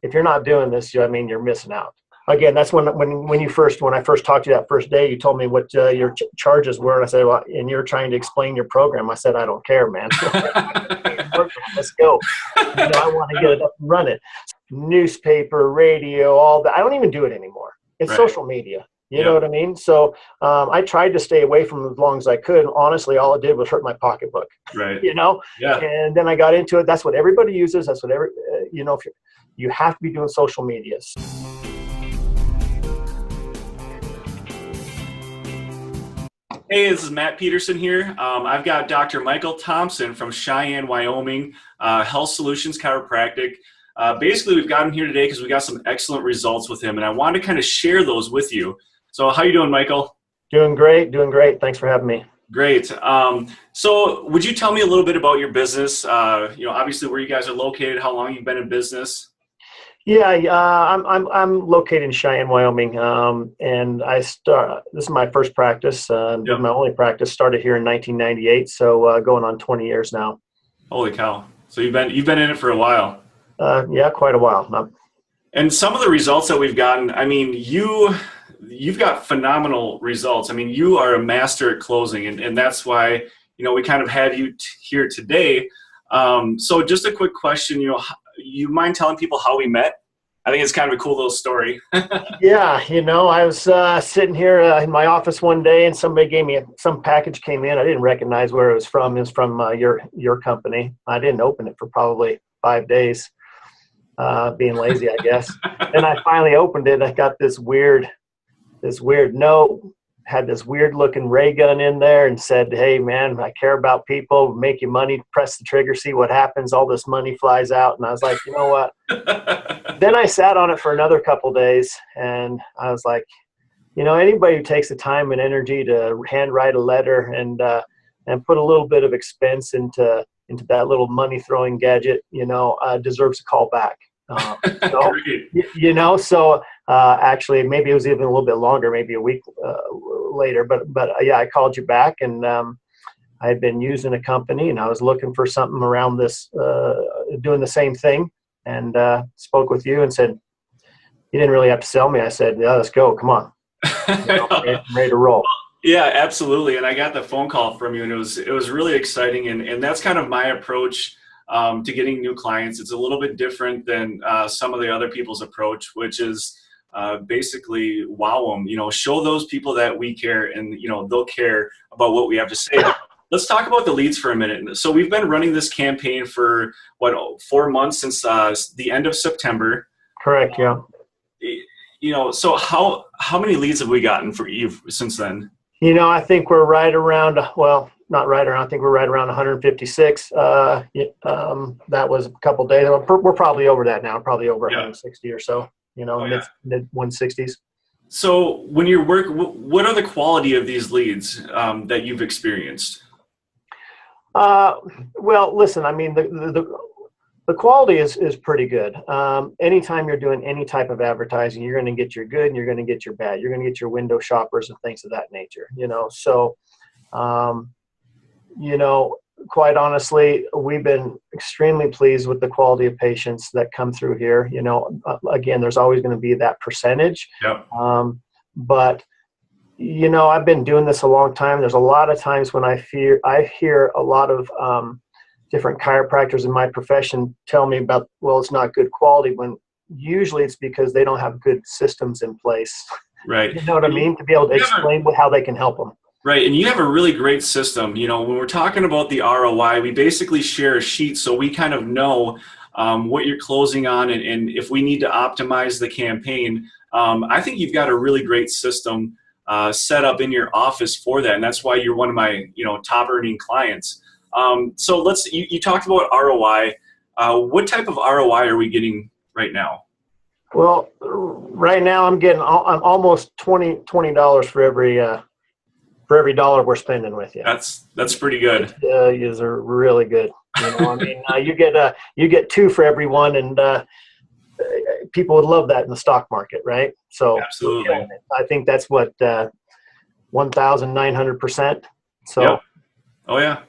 if you're not doing this, I mean, you're missing out. Again, that's when I first talked to you that first day, you told me what your charges were. And I said, well, and you're trying to explain your program. I said, I don't care, man. Let's go. I want to get it up and run it. Newspaper, radio, all that. I don't even do it anymore. It's social media. You know what I mean? So I tried to stay away from it as long as I could. Honestly, all it did was hurt my pocketbook. Right. Yeah. And then I got into it. That's what everybody uses. That's what if you have to be doing social media. Hey, this is Matt Peterson here. I've got Dr. Michael Thompson from Cheyenne, Wyoming, Health Solutions Chiropractic. Basically, we've got him here today because we got some excellent results with him, and I want to kind of share those with you. So how you doing, Michael? Doing great. Thanks for having me. Great. So would you tell me a little bit about your business? Obviously where you guys are located, how long you've been in business? Yeah, I'm located in Cheyenne, Wyoming, and this is my first practice. My only practice. Started here in 1998, so going on 20 years now. Holy cow! So you've been in it for a while. Yeah, quite a while. And some of the results that we've gotten, I mean, you've got phenomenal results. I mean, you are a master at closing, and that's why we kind of have you here today. So just a quick question, you mind telling people how we met? I think it's kind of a cool little story. Yeah, I was sitting here in my office one day, and somebody gave me some package came in. I didn't recognize where it was from. It was from your company. I didn't open it for probably 5 days, being lazy, I guess. Then I finally opened it. I got this weird note. Had this weird looking ray gun in there and said, hey man, I care about people, make you money, press the trigger, see what happens. All this money flies out. And I was like, you know what? Then I sat on it for another couple days and I was like, anybody who takes the time and energy to handwrite a letter and put a little bit of expense into that little money throwing gadget, deserves a call back. Actually maybe it was even a little bit longer, maybe a week later, but yeah, I called you back, and I had been using a company and I was looking for something around this, doing the same thing, and spoke with you and said, you didn't really have to sell me. I said, yeah, let's go. Come on. I'm ready to roll. Yeah, absolutely. And I got the phone call from you, and it was really exciting. And that's kind of my approach to getting new clients. It's a little bit different than some of the other people's approach, which is basically wow them, show those people that we care, and they'll care about what we have to say. Let's talk about the leads for a minute. So we've been running this campaign for 4 months, since the end of September. Correct. Yeah. So how many leads have we gotten for you since then? I think we're right around, well, not right around, I think we're right around 156. That was a couple days. We're probably over that now, probably over 160 or so, mid 160s. So when you work, what are the quality of these leads that you've experienced? Well, listen, I mean, the quality is pretty good. Anytime you're doing any type of advertising, you're going to get your good and you're going to get your bad. You're going to get your window shoppers and things of that nature, So, quite honestly, we've been extremely pleased with the quality of patients that come through here. Again, there's always going to be that percentage. Yep. But I've been doing this a long time. There's a lot of times when I hear a lot of different chiropractors in my profession tell me about, well, it's not good quality, when usually it's because they don't have good systems in place. Right. You know what I mean? To be able to explain how they can help them. Right. And you have a really great system. When we're talking about the ROI, we basically share a sheet so we kind of know what you're closing on, and if we need to optimize the campaign. I think you've got a really great system set up in your office for that. And that's why you're one of my, top earning clients. So you talked about ROI. What type of ROI are we getting right now? Well, right now I'm almost $20 for every dollar we're spending with you. That's pretty good. These are really good. You get two for every one, and people would love that in the stock market, right? So absolutely. I think that's what 1,900%. So. Yep. Oh yeah.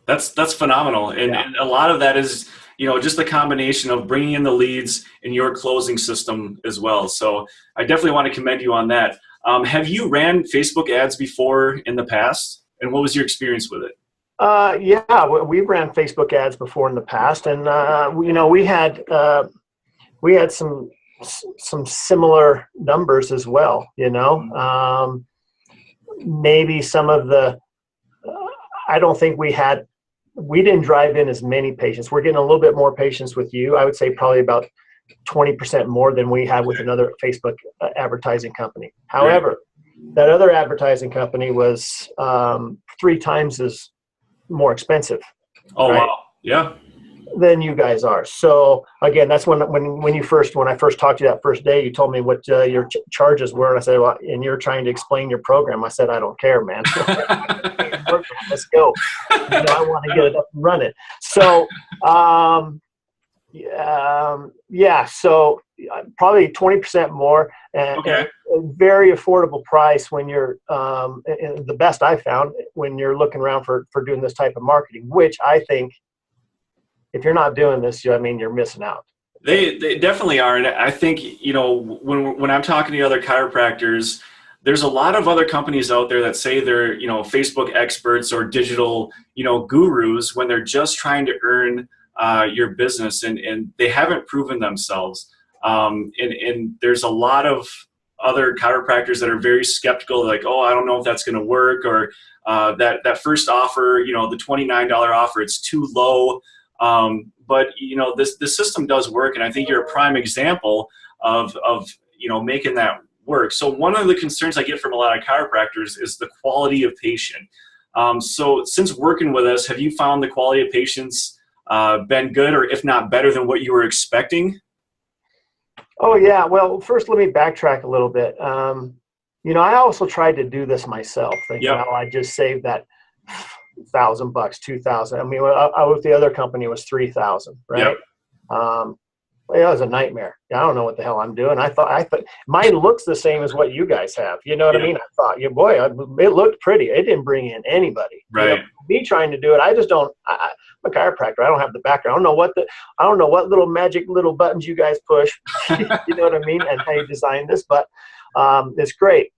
That's phenomenal. And a lot of that is, just the combination of bringing in the leads and your closing system as well. So I definitely want to commend you on that. Have you ran Facebook ads before in the past? And what was your experience with it? Yeah, we ran Facebook ads before in the past, and we had some similar numbers as well. Maybe some of the I don't think we didn't drive in as many patients. We're getting a little bit more patients with you. I would say probably about 20% more than we had with another Facebook advertising company. However, that other advertising company was 3 times as more expensive. Oh, right? wow. Yeah. Than you guys are. So again, that's when I first talked to you that first day, you told me what your charges were, and I said, well, and you're trying to explain your program. I said, I don't care, man. Let's go. I want to get it up and running. So so probably 20% more, and a very affordable price when you're the best I found when you're looking around for doing this type of marketing, which I think, if you're not doing this, you're missing out. They definitely are. And I think, when I'm talking to other chiropractors, there's a lot of other companies out there that say they're, Facebook experts or digital, gurus, when they're just trying to earn your business, and they haven't proven themselves. And there's a lot of other chiropractors that are very skeptical, like, oh, I don't know if that's going to work, or that first offer, the $29 offer, it's too low. But this system does work, and I think you're a prime example of making that work. So one of the concerns I get from a lot of chiropractors is the quality of patient. So since working with us, have you found the quality of patients been good, or if not better than what you were expecting? Oh yeah. Well, first let me backtrack a little bit. I also tried to do this myself, thinking, I just saved that $1,000, $2,000. I mean, I with the other company was $3,000, right? Yep. It was a nightmare. I don't know what the hell I'm doing. I thought mine looks the same as what you guys have. You know what I mean? I thought, it looked pretty. It didn't bring in anybody. Right. Me trying to do it, I just don't. I'm a chiropractor. I don't have the background. I don't know what little magic little buttons you guys push. You know what I mean? And how you design this, but it's great.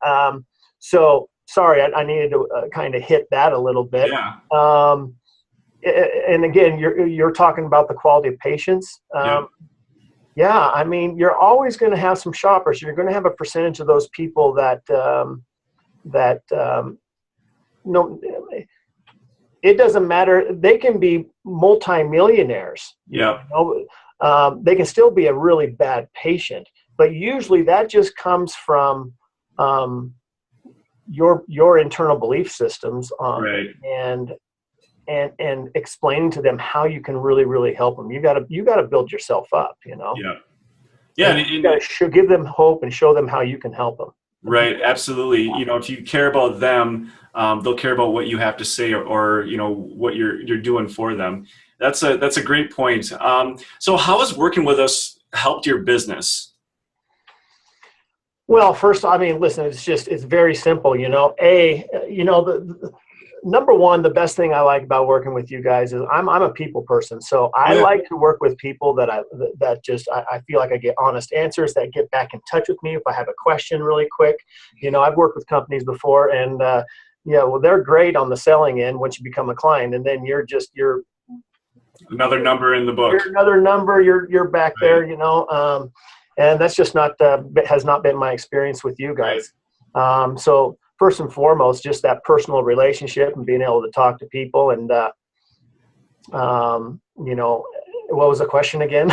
So sorry, I needed to kind of hit that a little bit. Yeah. And again, you're talking about the quality of patients. Yeah, I mean, you're always going to have some shoppers. You're going to have a percentage of those people that it doesn't matter. They can be multimillionaires. Yeah. They can still be a really bad patient, but usually that just comes from your internal belief systems and explaining to them how you can really, really help them. You got to build yourself up, Yeah. And you got to give them hope and show them how you can help them. Right. Absolutely. If you care about them, they'll care about what you have to say, or what you're doing for them. That's a great point. So how has working with us helped your business? Well, first, I mean, listen, it's very simple, number one, the best thing I like about working with you guys is I'm a people person. So I like to work with people that I feel like I get honest answers, that get back in touch with me if I have a question really quick. I've worked with companies before, and they're great on the selling end once you become a client, and then you're another number in the book. You're another number. You're back there, and that's just has not been my experience with you guys. So first and foremost, just that personal relationship and being able to talk to people. And, what was the question again?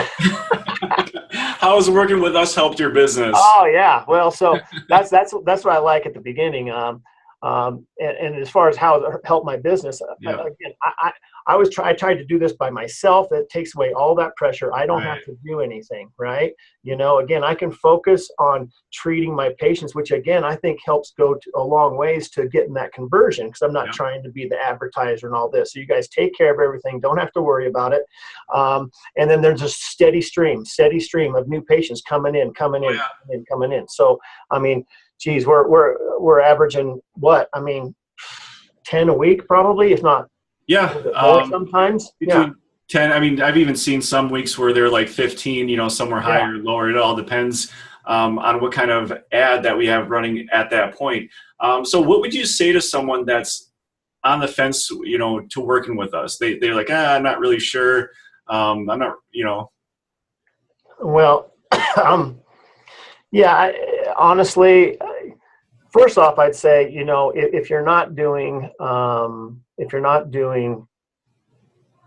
How has working with us helped your business? Oh yeah. Well, so that's what I like at the beginning. And as far as how it helped my business, again, I tried to do this by myself. It takes away all that pressure. I don't have to do anything, right? Again, I can focus on treating my patients, which again, I think helps go a long ways to getting that conversion, because I'm not trying to be the advertiser and all this. So you guys take care of everything. Don't have to worry about it. And then there's a steady stream of new patients coming in. So, I mean, geez, we're averaging what? I mean, 10 a week probably, if not more sometimes. 10. I mean, I've even seen some weeks where they're like 15, somewhere Yeah. higher, lower. It all depends on what kind of ad that we have running at that point. So what would you say to someone that's on the fence, to working with us? They're like, I'm not really sure. I'm not. Well, yeah, honestly, first off, I'd say, if you're not doing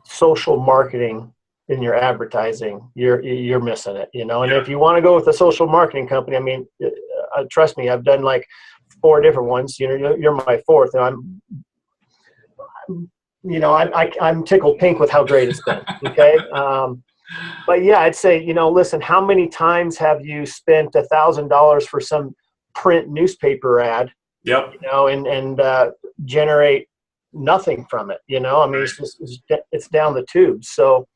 social marketing in your advertising, you're missing it, and Yeah. if you want to go with a social marketing company, I mean, trust me, I've done like 4 different ones. You're my 4th, and I'm tickled pink with how great it's been. Okay. But yeah, I'd say, listen, how many times have you spent $1,000 for some print newspaper ad, Yep. and generate nothing from it? I mean, it's down the tube. So,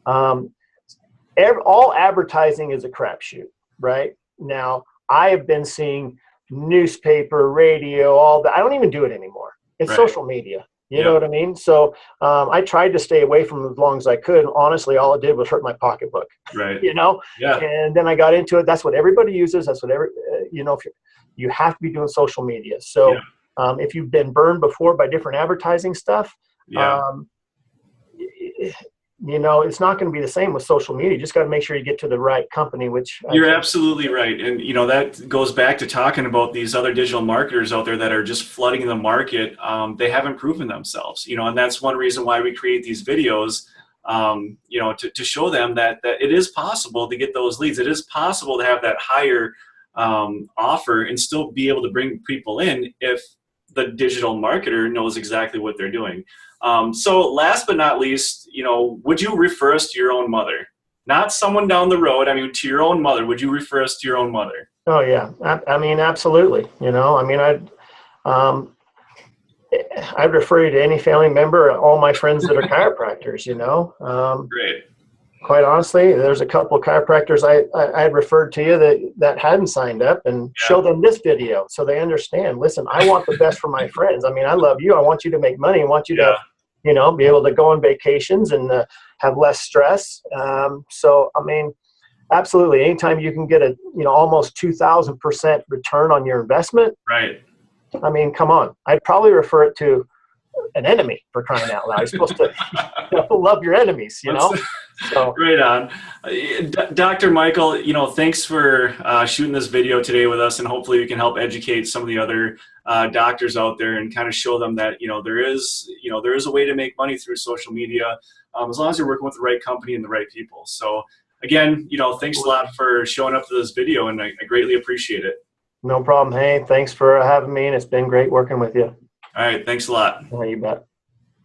all advertising is a crapshoot, right? Now, I have been seeing newspaper, radio, all that. I don't even do it anymore. It's social media. You know what I mean? So I tried to stay away from it as long as I could. Honestly, all it did was hurt my pocketbook. Right. Yeah. And then I got into it. That's what everybody uses. That's what if you have to be doing social media. So if you've been burned before by different advertising stuff, it's not going to be the same with social media. You just got to make sure you get to the right company, which you're absolutely right. And, that goes back to talking about these other digital marketers out there that are just flooding the market. They haven't proven themselves, and that's one reason why we create these videos, to show them that it is possible to get those leads. It is possible to have that higher offer and still be able to bring people in if the digital marketer knows exactly what they're doing. So last but not least, would you refer us to your own mother? Not someone down the road. I mean, to your own mother. Would you refer us to your own mother? Oh yeah. I mean, absolutely. I mean, I'd refer you to any family member, all my friends that are chiropractors, Great. Quite honestly, there's a couple of chiropractors I'd referred to you that hadn't signed up, and show them this video so they understand. Listen, I want the best for my friends. I mean, I love you. I want you to make money. I want you to, be able to go on vacations and have less stress. So, I mean, absolutely. Anytime you can get a, almost 2,000% return on your investment. Right. I mean, come on. I'd probably refer it to an enemy, for crying out loud. You're supposed to love your enemies, So right on. Dr. Michael, thanks for shooting this video today with us, and hopefully we can help educate some of the other doctors out there and kind of show them that, there is a way to make money through social media, as long as you're working with the right company and the right people. So again, thanks a lot for showing up to this video, and I greatly appreciate it. No problem. Hey, thanks for having me, and it's been great working with you. All right. Thanks a lot. You bet.